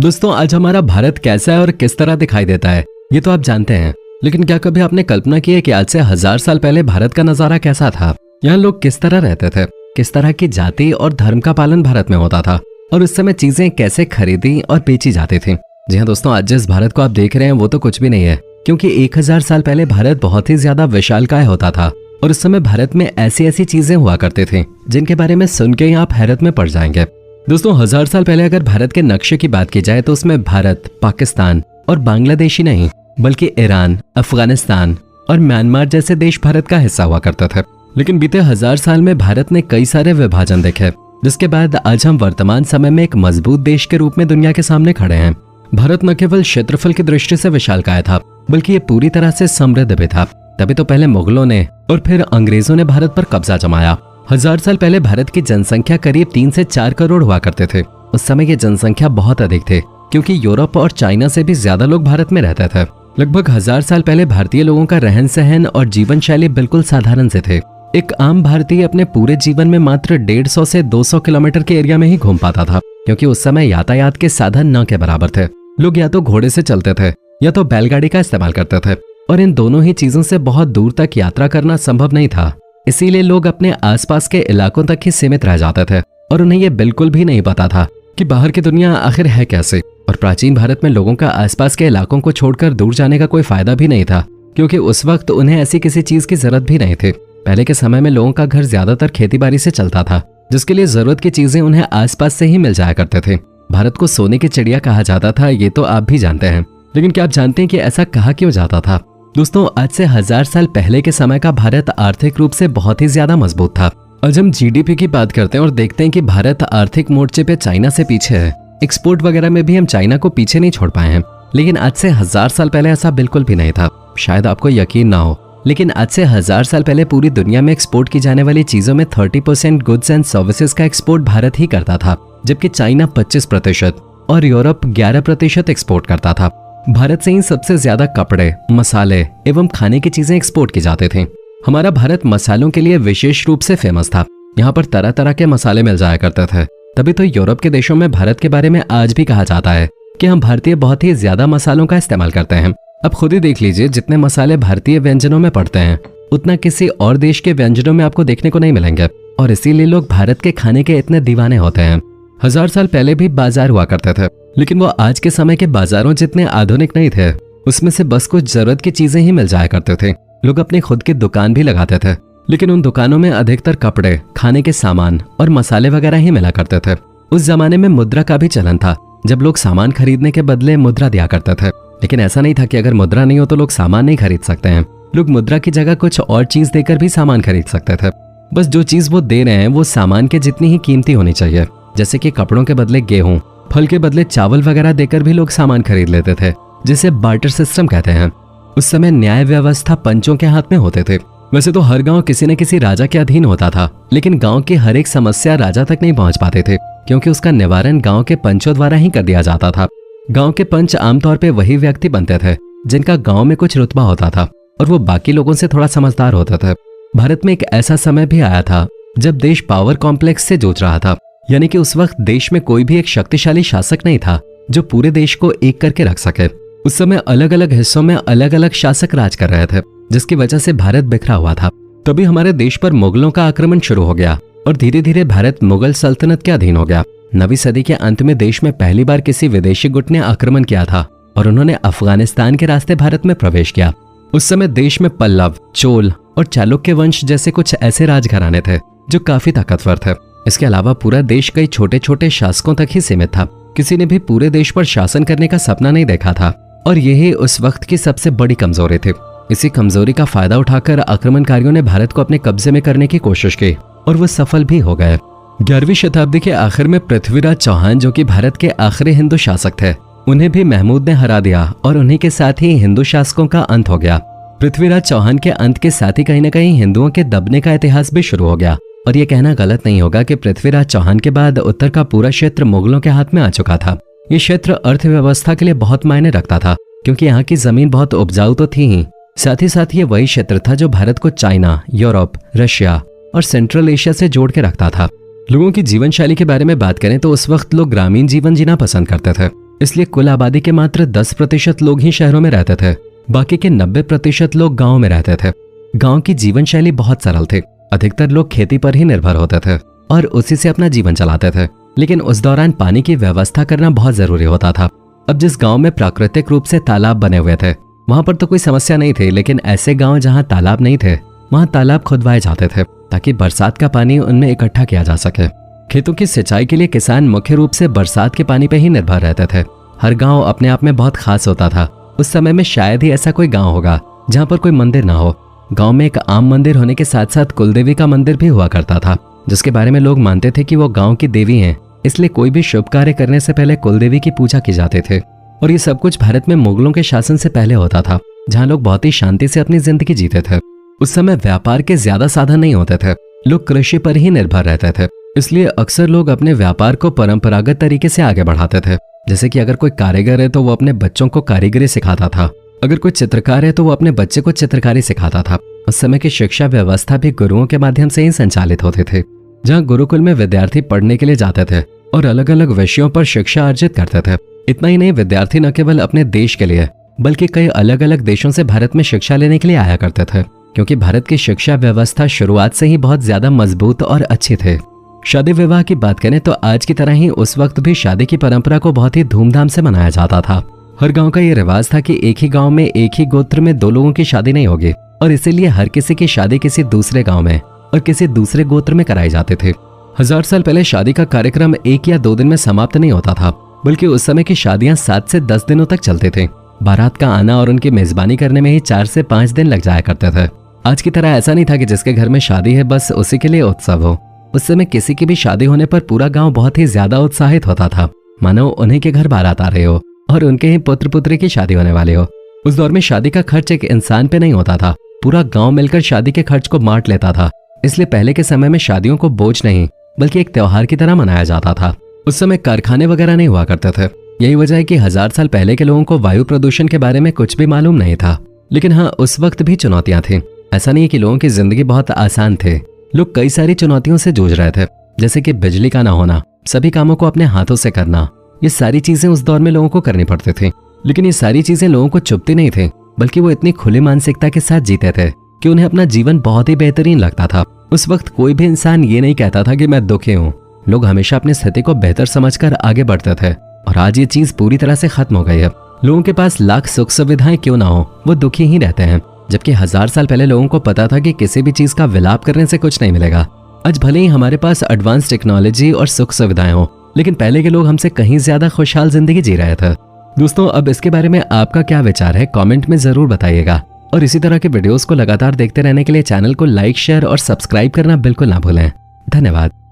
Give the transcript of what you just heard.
दोस्तों, आज हमारा भारत कैसा है और किस तरह दिखाई देता है ये तो आप जानते हैं, लेकिन क्या कभी आपने कल्पना की है कि आज से 1000 साल पहले भारत का नजारा कैसा था? यहाँ लोग किस तरह रहते थे, किस तरह की जाति और धर्म का पालन भारत में होता था और उस समय चीजें कैसे खरीदी और बेची जाती थी। जी हाँ दोस्तों, आज जिस भारत को आप देख रहे हैं वो तो कुछ भी नहीं है, क्योंकि 1000 साल पहले भारत बहुत ही ज्यादा विशालकाय होता था और उस समय भारत में ऐसी ऐसी चीजें हुआ करती थी जिनके बारे में सुन के आप हैरत में पड़ जाएंगे। दोस्तों, 1000 साल पहले अगर भारत के नक्शे की बात की जाए तो उसमें भारत, पाकिस्तान और बांग्लादेश ही नहीं बल्कि ईरान, अफगानिस्तान और म्यांमार जैसे देश भारत का हिस्सा हुआ करते थे। लेकिन बीते 1000 साल में भारत ने कई सारे विभाजन देखे, जिसके बाद आज हम वर्तमान समय में एक मजबूत देश के रूप में दुनिया के सामने खड़े हैं। भारत न केवल क्षेत्रफल की दृष्टि से विशालकाय था, बल्कि ये पूरी तरह से समृद्ध भी था। तभी तो पहले मुगलों ने और फिर अंग्रेजों ने भारत पर कब्जा जमाया। 1000 साल पहले भारत की जनसंख्या करीब 3 से 4 करोड़ हुआ करते थे। उस समय की जनसंख्या बहुत अधिक थे, क्योंकि यूरोप और चाइना से भी ज्यादा लोग भारत में रहते थे। लगभग 1000 साल पहले भारतीय लोगों का रहन सहन और जीवन शैली बिल्कुल साधारण से थे। एक आम भारतीय अपने पूरे जीवन में मात्र 150 से 200 किलोमीटर के एरिया में ही घूम पाता था, क्योंकि उस समय यातायात के साधन न के बराबर थे। लोग या तो घोड़े से चलते थे या तो बैलगाड़ी का इस्तेमाल करते थे, और इन दोनों ही चीजों से बहुत दूर तक यात्रा करना संभव नहीं था। इसीलिए लोग अपने आसपास के इलाकों तक ही सीमित रह जाते थे और उन्हें यह बिल्कुल भी नहीं पता था कि बाहर की दुनिया आखिर है कैसे। और प्राचीन भारत में लोगों का आसपास के इलाकों को छोड़कर दूर जाने का कोई फायदा भी नहीं था, क्योंकि उस वक्त उन्हें ऐसी किसी चीज की जरूरत भी नहीं थी। पहले के समय में लोगों का घर ज्यादातर खेतीबाड़ी से चलता था, जिसके लिए जरूरत की चीजें उन्हें आसपास से ही मिल जाया करते थे। भारत को सोने की चिड़िया कहा जाता था, ये तो आप भी जानते हैं, लेकिन क्या आप जानते हैं कि ऐसा कहा क्यों जाता था? दोस्तों, आज से 1000 साल पहले के समय का भारत आर्थिक रूप से बहुत ही ज्यादा मजबूत था। आज हम जीडीपी की बात करते हैं और देखते हैं कि भारत आर्थिक मोर्चे पे चाइना से पीछे है। एक्सपोर्ट वगैरह में भी हम चाइना को पीछे नहीं छोड़ पाए हैं। लेकिन आज से 1000 साल पहले ऐसा बिल्कुल भी नहीं था। शायद आपको यकीन ना हो, लेकिन आज से 1000 साल पहले पूरी दुनिया में एक्सपोर्ट की जाने वाली चीजों में 30% गुड्स एंड सर्विसेज का एक्सपोर्ट भारत ही करता था, जबकि चाइना 25% और यूरोप 11% एक्सपोर्ट करता था। भारत से ही सबसे ज्यादा कपड़े, मसाले एवं खाने की चीजें एक्सपोर्ट की जाते थे। हमारा भारत मसालों के लिए विशेष रूप से फेमस था। यहाँ पर तरह तरह के मसाले मिल जाया करते थे। तभी तो यूरोप के देशों में भारत के बारे में आज भी कहा जाता है कि हम भारतीय बहुत ही ज्यादा मसालों का इस्तेमाल करते हैं। अब खुद ही देख लीजिए, जितने मसाले भारतीय व्यंजनों में पड़ते हैं उतना किसी और देश के व्यंजनों में आपको देखने को नहीं मिलेंगे, और इसीलिए लोग भारत के खाने के इतने दीवाने होते हैं। 1000 साल पहले भी बाजार हुआ करते थे, लेकिन वो आज के समय के बाजारों जितने आधुनिक नहीं थे। उसमें से बस कुछ जरूरत की चीजें ही मिल जाया करते थे। लोग अपनी खुद की दुकान भी लगाते थे, लेकिन उन दुकानों में अधिकतर कपड़े, खाने के सामान और मसाले वगैरह ही मिला करते थे। उस जमाने में मुद्रा का भी चलन था, जब लोग सामान खरीदने के बदले मुद्रा दिया करते थे। लेकिन ऐसा नहीं था कि अगर मुद्रा नहीं हो तो लोग सामान नहीं खरीद सकते हैं। लोग मुद्रा की जगह कुछ और चीज देकर भी सामान खरीद सकते थे। बस जो चीज वो दे रहे हैं वो सामान के जितनी ही कीमती होनी चाहिए। जैसे कि कपड़ों के बदले गेहूं, फल के बदले चावल वगैरह देकर भी लोग सामान खरीद लेते थे, जिसे बार्टर सिस्टम कहते हैं। उस समय न्याय व्यवस्था पंचों के हाथ में होते थे। वैसे तो हर गांव किसी न किसी राजा के अधीन होता था, लेकिन गांव की हर एक समस्या राजा तक नहीं पहुंच पाते थे, क्योंकि उसका निवारण गांव के पंचों द्वारा ही कर दिया जाता था। गांव के पंच आमतौर पे वही व्यक्ति बनते थे जिनका गांव में कुछ रुतबा होता था, और वो बाकी लोगों से थोड़ा समझदार होते थे। भारत में एक ऐसा समय भी आया था जब देश पावर कॉम्प्लेक्स से जूझ रहा था, यानी कि उस वक्त देश में कोई भी एक शक्तिशाली शासक नहीं था जो पूरे देश को एक करके रख सके। उस समय अलग अलग हिस्सों में अलग अलग शासक राज कर रहे थे, जिसकी वजह से भारत बिखरा हुआ था। तभी हमारे देश पर मुगलों का आक्रमण शुरू हो गया और धीरे धीरे भारत मुगल सल्तनत के अधीन हो गया। 9वीं सदी के अंत में देश में पहली बार किसी विदेशी गुट ने आक्रमण किया था और उन्होंने अफगानिस्तान के रास्ते भारत में प्रवेश किया। उस समय देश में पल्लव, चोल और चालुक्य वंश जैसे कुछ ऐसे राजघराने थे जो काफी ताकतवर थे। इसके अलावा पूरा देश कई छोटे छोटे शासकों तक ही सीमित था। किसी ने भी पूरे देश पर शासन करने का सपना नहीं देखा था, और यही उस वक्त की सबसे बड़ी कमजोरी थी। इसी कमजोरी का फायदा उठाकर आक्रमणकारियों ने भारत को अपने कब्जे में करने की कोशिश की, और वो सफल भी हो गए। 11वीं शताब्दी के आखिर में पृथ्वीराज चौहान, जो कि भारत के आखिरी हिंदू शासक थे, उन्हें भी महमूद ने हरा दिया और उन्हीं के साथ ही हिंदू शासकों का अंत हो गया। पृथ्वीराज चौहान के अंत के साथ ही कहीं न कहीं हिंदुओं के दबने का इतिहास भी शुरू हो गया। और ये कहना गलत नहीं होगा कि पृथ्वीराज चौहान के बाद उत्तर का पूरा क्षेत्र मुगलों के हाथ में आ चुका था। ये क्षेत्र अर्थव्यवस्था के लिए बहुत मायने रखता था, क्योंकि यहाँ की जमीन बहुत उपजाऊ तो थी ही, साथ ही साथ ये वही क्षेत्र था जो भारत को चाइना, यूरोप, रशिया और सेंट्रल एशिया से जोड़ के रखता था। लोगों की जीवन शैली के बारे में बात करें तो उस वक्त लोग ग्रामीण जीवन जीना पसंद करते थे। इसलिए कुल आबादी के मात्र 10% लोग ही शहरों में रहते थे। बाकी के 90% लोग गाँव में रहते थे। गाँव की जीवन शैली बहुत सरल थी। अधिकतर लोग खेती पर ही निर्भर होते थे और उसी से अपना जीवन चलाते थे। लेकिन उस दौरान पानी की व्यवस्था करना बहुत जरूरी होता था। अब जिस गांव में प्राकृतिक रूप से तालाब बने हुए थे वहां पर तो कोई समस्या नहीं थी, लेकिन ऐसे गांव जहां तालाब नहीं थे वहां तालाब खुदवाए जाते थे ताकि बरसात का पानी उनमें इकट्ठा किया जा सके। खेतों की सिंचाई के लिए किसान मुख्य रूप से बरसात के पानी पर ही निर्भर रहते थे। हर गाँव अपने आप में बहुत खास होता था। उस समय में शायद ही ऐसा कोई गाँव होगा जहाँ पर कोई मंदिर ना हो। गाँव में एक आम मंदिर होने के साथ साथ कुलदेवी का मंदिर भी हुआ करता था, जिसके बारे में लोग मानते थे कि वो गाँव की देवी हैं। इसलिए कोई भी शुभ कार्य करने से पहले कुलदेवी की पूजा की जाती थी। और ये सब कुछ भारत में मुगलों के शासन से पहले होता था, जहाँ लोग बहुत ही शांति से अपनी जिंदगी जीते थे। उस समय व्यापार के ज्यादा साधन नहीं होते थे, लोग कृषि पर ही निर्भर रहते थे। इसलिए अक्सर लोग अपने व्यापार को परंपरागत तरीके से आगे बढ़ाते थे। जैसे कि अगर कोई कारीगर है तो वो अपने बच्चों को कारीगरी सिखाता था, अगर कोई चित्रकार है तो वो अपने बच्चे को चित्रकारी सिखाता था। उस समय की शिक्षा व्यवस्था भी गुरुओं के माध्यम से ही संचालित होते थे, जहाँ गुरुकुल में विद्यार्थी पढ़ने के लिए जाते थे और अलग अलग विषयों पर शिक्षा अर्जित करते थे। इतना ही नहीं, विद्यार्थी न केवल अपने देश के लिए बल्कि कई अलग अलग देशों से भारत में शिक्षा लेने के लिए आया करते थे, क्योंकि भारत की शिक्षा व्यवस्था शुरुआत से ही बहुत ज्यादा मजबूत और अच्छी थी। शादी विवाह की बात करें तो आज की तरह ही उस वक्त भी शादी की परंपरा को बहुत ही धूमधाम से मनाया जाता था। हर गांव का ये रिवाज था कि एक ही गांव में एक ही गोत्र में दो लोगों की शादी नहीं होगी और इसीलिए हर किसी की शादी किसी दूसरे गांव में और किसी दूसरे गोत्र में कराई जाते थे। 1000 साल पहले शादी का कार्यक्रम 1 या 2 दिन में समाप्त नहीं होता था, बल्कि उस समय की शादियां 7 से 10 दिनों तक चलते थे। बारात का आना और उनकी मेजबानी करने में ही 4 से 5 दिन लग जाया करते थे। आज की तरह ऐसा नहीं था कि जिसके घर में शादी है बस उसी के लिए उत्सव हो। उस समय किसी की भी शादी होने पर पूरा गांव बहुत ही ज्यादा उत्साहित होता था, मानो उन्हीं के घर बारात आ रहे हो और उनके ही पुत्र पुत्री की शादी होने वाली हो। उस दौर में शादी का खर्च एक इंसान पे नहीं होता था, पूरा गांव मिलकर शादी के खर्च को बांट लेता था। इसलिए पहले के समय में शादियों को बोझ नहीं बल्कि एक त्योहार की तरह मनाया जाता था। उस समय कारखाने वगैरह नहीं हुआ करते थे। यही वजह है कि 1000 साल पहले के लोगों को वायु प्रदूषण के बारे में कुछ भी मालूम नहीं था। लेकिन हाँ, उस वक्त भी चुनौतियां थीं। ऐसा नहीं है कि लोगों की जिंदगी बहुत आसान थे। लोग कई सारी चुनौतियों से जूझ रहे थे, जैसे कि बिजली का ना होना, सभी कामों को अपने हाथों से करना। ये सारी चीजें उस दौर में लोगों को करनी पड़ती थी। लेकिन ये सारी चीजें लोगों को चुभती नहीं थी, बल्कि वो इतनी खुली मानसिकता के साथ जीते थे कि उन्हें अपना जीवन बहुत ही बेहतरीन लगता था। उस वक्त कोई भी इंसान ये नहीं कहता था कि मैं दुखी हूँ। लोग हमेशा अपनी स्थिति को बेहतर समझकर आगे बढ़ते थे और आज ये चीज पूरी तरह से खत्म हो गई है। लोगों के पास लाख सुख सुविधाएं क्यों ना हो, वो दुखी ही रहते हैं। जबकि 1000 साल पहले लोगों को पता था कि किसी भी चीज का विलाप करने से कुछ नहीं मिलेगा। आज भले ही हमारे पास एडवांस टेक्नोलॉजी और सुख सुविधाएं हो, लेकिन पहले के लोग हमसे कहीं ज्यादा खुशहाल जिंदगी जी रहे थे। दोस्तों, अब इसके बारे में आपका क्या विचार है कमेंट में जरूर बताइएगा। और इसी तरह के वीडियोस को लगातार देखते रहने के लिए चैनल को लाइक, शेयर और सब्सक्राइब करना बिल्कुल ना भूलें। धन्यवाद।